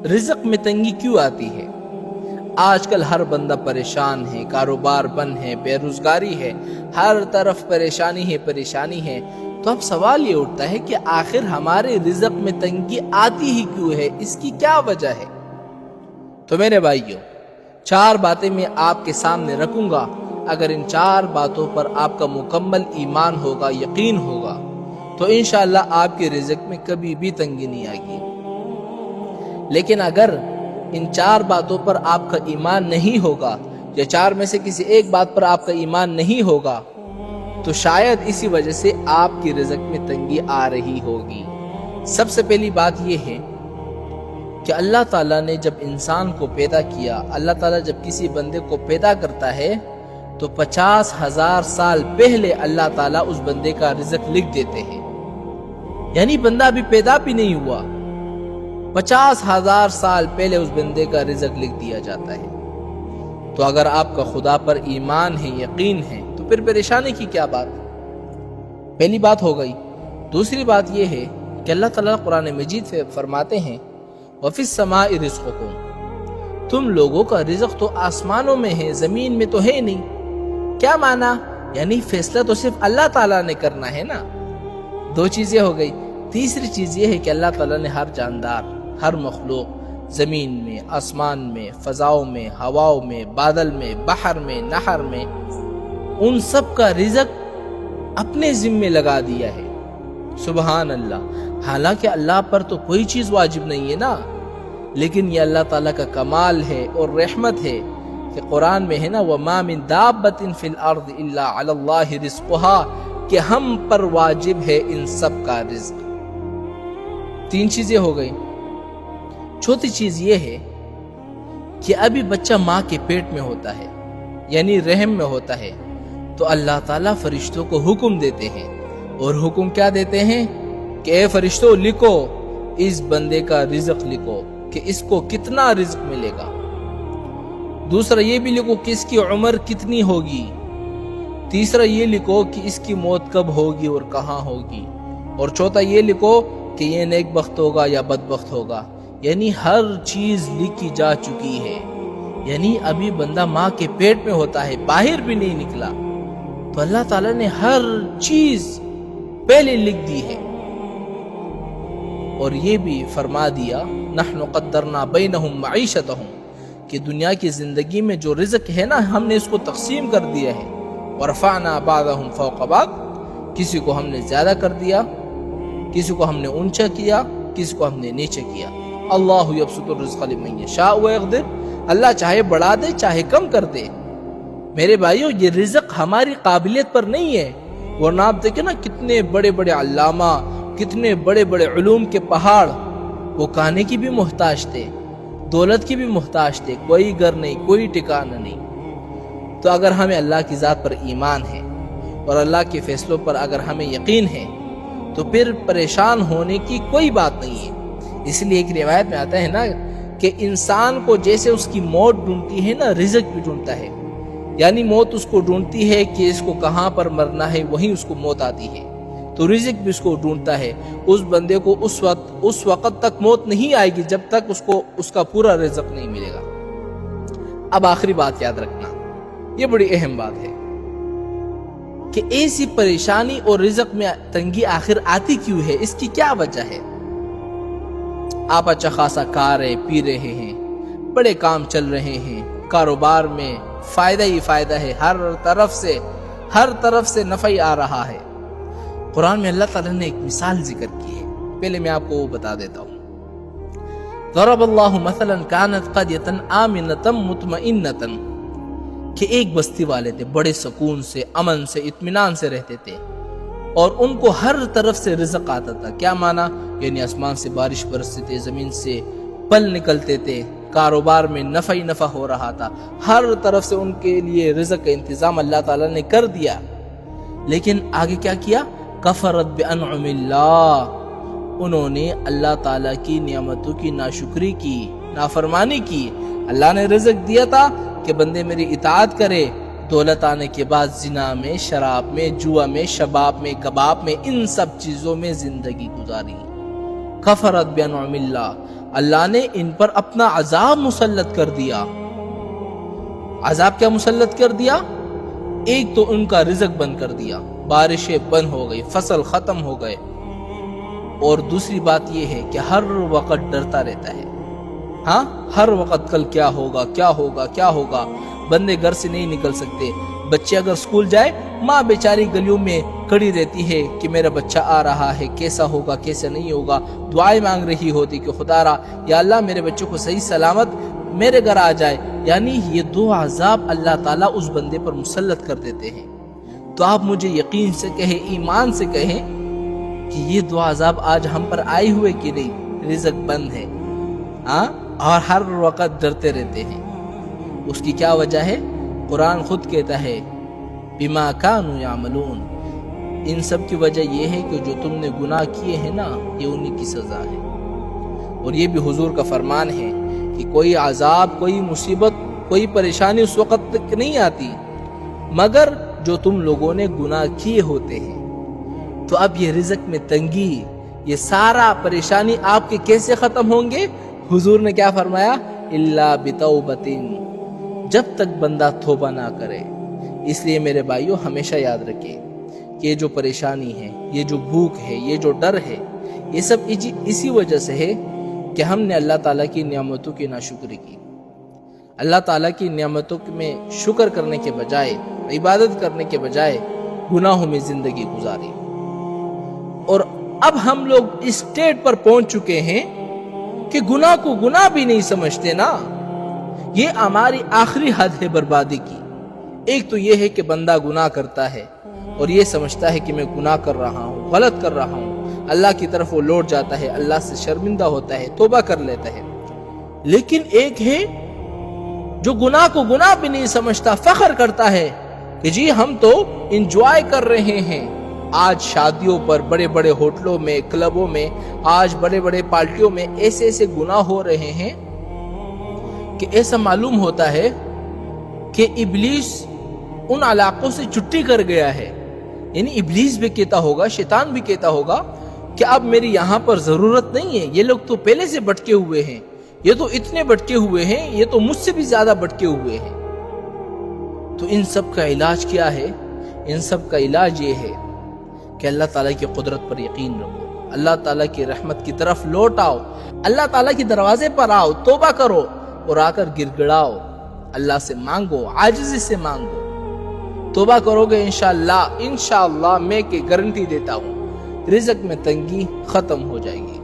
رزق میں تنگی کیوں آتی ہے؟ آج کل ہر بندہ پریشان ہے، کاروبار بند ہے، بے روزگاری ہے، ہر طرف پریشانی ہے۔ تو اب سوال یہ اٹھتا ہے کہ آخر ہمارے رزق میں تنگی آتی ہی کیوں ہے؟ اس کی کیا وجہ ہے؟ تو میرے بھائیوں، 4 باتیں میں آپ کے سامنے رکھوں گا۔ اگر ان 4 باتوں پر آپ کا مکمل ایمان ہوگا، یقین ہوگا، تو انشاءاللہ آپ کے رزق میں کبھی بھی تنگی نہیں آئے گی۔ لیکن اگر ان 4 باتوں پر آپ کا ایمان نہیں ہوگا، یا 4 میں سے کسی ایک بات پر آپ کا ایمان نہیں ہوگا، تو شاید اسی وجہ سے آپ کی رزق میں تنگی آ رہی ہوگی۔ سب سے پہلی بات یہ ہے کہ اللہ تعالیٰ نے جب انسان کو پیدا کیا، اللہ تعالیٰ جب کسی بندے کو پیدا کرتا ہے تو 50,000 سال پہلے اللہ تعالیٰ اس بندے کا رزق لکھ دیتے ہیں۔ یعنی بندہ ابھی پیدا بھی نہیں ہوا، 50,000 سال پہلے اس بندے کا رزق لکھ دیا جاتا ہے۔ تو اگر آپ کا خدا پر ایمان ہے، یقین ہے، تو پھر پریشانی کی کیا بات؟ پہلی بات ہو گئی۔ دوسری بات یہ ہے کہ اللہ تعالیٰ قرآن مجید سے فرماتے ہیں وَفِي السَّمَاءِ رِزْقُكُمْ، تم لوگوں کا رزق تو آسمانوں میں ہے، زمین میں تو ہے نہیں۔ کیا معنی؟ یعنی فیصلہ تو صرف اللہ تعالیٰ نے کرنا ہے نا۔ 2 چیزیں ہو گئی۔ تیسری چیز یہ ہے کہ اللہ تعالیٰ نے ہر جاندار، ہر مخلوق، زمین میں، آسمان میں، فضاؤں میں، ہواؤں میں، بادل میں، بحر میں، نہر میں، ان سب کا رزق اپنے ذمے لگا دیا ہے۔ سبحان اللہ۔ حالانکہ اللہ پر تو کوئی چیز واجب نہیں ہے نا، لیکن یہ اللہ تعالیٰ کا کمال ہے اور رحمت ہے کہ قرآن میں ہے نا وَمَا مِن دَابَّةٍ فِي الْأَرْضِ إِلَّا عَلَى اللَّهِ رِزْقُهَا، کہ ہم پر واجب ہے ان سب کا رزق۔ 3 چیزیں ہو گئی۔ چوتھی چیز یہ ہے کہ ابھی بچہ ماں کے پیٹ میں ہوتا ہے، یعنی رحم میں ہوتا ہے، تو اللہ تعالیٰ فرشتوں کو حکم دیتے ہیں، اور حکم کیا دیتے ہیں کہ اے فرشتوں لکھو، اس بندے کا رزق لکھو کہ اس کو کتنا رزق ملے گا۔ دوسرا یہ بھی لکھو کہ اس کی عمر کتنی ہوگی۔ تیسرا یہ لکھو کہ اس کی موت کب ہوگی اور کہاں ہوگی۔ اور چوتھا یہ لکھو کہ یہ نیک بخت ہوگا یا بدبخت ہوگا۔ یعنی ہر چیز لکھی جا چکی ہے۔ یعنی ابھی بندہ ماں کے پیٹ میں ہوتا ہے، باہر بھی نہیں نکلا، تو اللہ تعالیٰ نے ہر چیز پہلے لکھ دی ہے۔ اور یہ بھی فرما دیا نحن قدرنا بینہم معیشتہم، کہ دنیا کی زندگی میں جو رزق ہے نا، ہم نے اس کو تقسیم کر دیا ہے۔ ورفعنا بعضہم فوق بعض، کسی کو ہم نے زیادہ کر دیا، کسی کو ہم نے اونچا کیا، کسی کو ہم نے نیچے کیا۔ اللہ یبسط الرزق لمن یشاء ویقدر، اللہ چاہے بڑھا دے چاہے کم کر دے۔ میرے بھائیو، یہ رزق ہماری قابلیت پر نہیں ہے، ورنہ آپ دیکھیں نا کتنے بڑے بڑے علامہ، کتنے بڑے بڑے علوم کے پہاڑ، وہ کھانے کی بھی محتاج تھے، دولت کی بھی محتاج تھے، کوئی گھر نہیں، کوئی ٹھکانہ نہیں۔ تو اگر ہمیں اللہ کی ذات پر ایمان ہے اور اللہ کے فیصلوں پر اگر ہمیں یقین ہے، تو پھر پریشان ہونے کی کوئی بات نہیں ہے۔ اس لیے ایک روایت میں آتا ہے نا کہ انسان کو جیسے اس کی موت ڈھونڈتی ہے نا، رزق بھی ڈھونڈتا ہے۔ یعنی موت اس کو ڈھونڈتی ہے کہ اس کو کہاں پر مرنا ہے، وہیں اس کو موت آتی ہے، تو رزق بھی اس کو ڈھونڈتا ہے۔ اس بندے کو اس وقت تک موت نہیں آئے گی جب تک اس کو اس کا پورا رزق نہیں ملے گا۔ اب آخری بات یاد رکھنا، یہ بڑی اہم بات ہے کہ ایسی پریشانی اور رزق میں تنگی آخر آتی کیوں ہے، اس کی کیا وجہ ہے؟ آپ اچھا خاصا کھا رہے پی رہے ہیں، بڑے کام چل رہے ہیں، کاروبار میں فائدہ ہی فائدہ ہے، ہر طرف سے نفع ہی آ رہا ہے۔ قرآن میں اللہ تعالیٰ نے ایک مثال ذکر کی ہے، پہلے میں آپ کو وہ بتا دیتا ہوں۔ ضرب اللہ مثلا كانت قرية آمنة مطمئنة، کہ ایک بستی والے تھے، بڑے سکون سے، امن سے، اطمینان سے رہتے تھے، اور ان کو ہر طرف سے رزق آتا تھا۔ کیا معنی؟ یعنی آسمان سے بارش برستے تھے، زمین سے پھل نکلتے تھے، کاروبار میں نفع ہی نفع ہو رہا تھا، ہر طرف سے ان کے لیے رزق کا انتظام اللہ تعالیٰ نے کر دیا۔ لیکن آگے کیا کیا؟ کفرت بانعم اللہ، انہوں نے اللہ تعالیٰ کی نعمتوں کی ناشکری کی، نافرمانی کی۔ اللہ نے رزق دیا تھا کہ بندے میری اطاعت کرے، دولت آنے کے بعد زنا میں، شراب میں، جوا میں، شباب میں، کباب میں، ان سب چیزوں میں زندگی گزاری۔ کفرت بانعم اللہ، اللہ نے ان پر اپنا عذاب مسلط کر دیا۔ عذاب کیا مسلط کر دیا؟ ایک تو ان کا رزق بند کر دیا، بارشیں بند ہو گئی، فصل ختم ہو گئے، اور دوسری بات یہ ہے کہ ہر وقت ڈرتا رہتا ہے، ہاں ہر وقت کل کیا ہوگا کیا ہوگا کیا ہوگا۔ بندے گھر سے نہیں نکل سکتے، بچے اگر سکول جائے ماں بیچاری گلیوں میں کھڑی رہتی ہے کہ میرا بچہ آ رہا ہے، کیسا ہوگا کیسا نہیں ہوگا، دعائیں مانگ رہی ہوتی کہ خدا را یا اللہ میرے بچوں کو صحیح سلامت میرے گھر آ جائے۔ یعنی یہ دو عذاب اللہ تعالیٰ اس بندے پر مسلط کر دیتے ہیں۔ تو آپ مجھے یقین سے کہیں، ایمان سے کہیں کہ یہ دو عذاب آج ہم پر آئے ہوئے کہ نہیں؟ رزق بند ہے، ہاں، اور ہر وقت ڈرتے رہتے ہیں۔ اس کی کیا وجہ ہے؟ قرآن خود کہتا ہے بما کانوا یعملون، ان سب کی وجہ یہ ہے کہ جو تم نے گناہ کیے ہیں نا، یہ انہی کی سزا ہے۔ اور یہ بھی حضور کا فرمان ہے کہ کوئی عذاب، کوئی مصیبت، کوئی پریشانی اس وقت تک نہیں آتی مگر جو تم لوگوں نے گناہ کیے ہوتے ہیں۔ تو اب یہ رزق میں تنگی، یہ سارا پریشانی آپ کے کیسے ختم ہوں گے؟ حضور نے کیا فرمایا؟ الا بتوبۃ، جب تک بندہ توبہ نہ کرے۔ اس لیے میرے بھائیوں ہمیشہ یاد رکھیں کہ یہ جو پریشانی ہے، یہ جو بھوک ہے، یہ جو ڈر ہے، یہ سب اسی وجہ سے ہے کہ ہم نے اللہ تعالیٰ کی نعمتوں کی ناشکری کی۔ اللہ تعالیٰ کی نعمتوں میں شکر کرنے کے بجائے، عبادت کرنے کے بجائے گناہوں میں زندگی گزاری۔ اور اب ہم لوگ اس اسٹیٹ پر پہنچ چکے ہیں کہ گناہ کو گناہ بھی نہیں سمجھتے نا۔ یہ ہماری آخری حد ہے بربادی کی۔ ایک تو یہ ہے کہ بندہ گناہ کرتا ہے اور یہ سمجھتا ہے کہ میں گناہ کر رہا ہوں، غلط کر رہا ہوں، اللہ کی طرف وہ لوٹ جاتا ہے، اللہ سے شرمندہ ہوتا ہے، توبہ کر لیتا ہے۔ لیکن ایک ہے جو گناہ کو گناہ بھی نہیں سمجھتا، فخر کرتا ہے کہ جی ہم تو انجوائے کر رہے ہیں۔ آج شادیوں پر، بڑے بڑے ہوٹلوں میں، کلبوں میں، آج بڑے بڑے پارٹیوں میں ایسے ایسے گناہ ہو رہے ہیں کہ ایسا معلوم ہوتا ہے کہ ابلیس ان علاقوں سے چھٹی کر گیا ہے۔ یعنی ابلیس بھی کہتا ہوگا، شیطان بھی کہتا ہوگا کہ اب میری یہاں پر ضرورت نہیں ہے، یہ لوگ تو پہلے سے بھٹکے ہوئے ہیں، یہ تو اتنے بھٹکے ہوئے ہیں، یہ تو مجھ سے بھی زیادہ بھٹکے ہوئے ہیں۔ تو ان سب کا علاج کیا ہے؟ ان سب کا علاج یہ ہے کہ اللہ تعالیٰ کی قدرت پر یقین رکھو، اللہ تعالیٰ کی رحمت کی طرف لوٹ آؤ، اللہ تعالیٰ کے دروازے پر آؤ، توبہ کرو اور آ کر گر گڑاؤ، اللہ سے مانگو، عاجزی سے مانگو۔ توبہ کرو گے انشاءاللہ میں کہ گارنٹی دیتا ہوں رزق میں تنگی ختم ہو جائے گی۔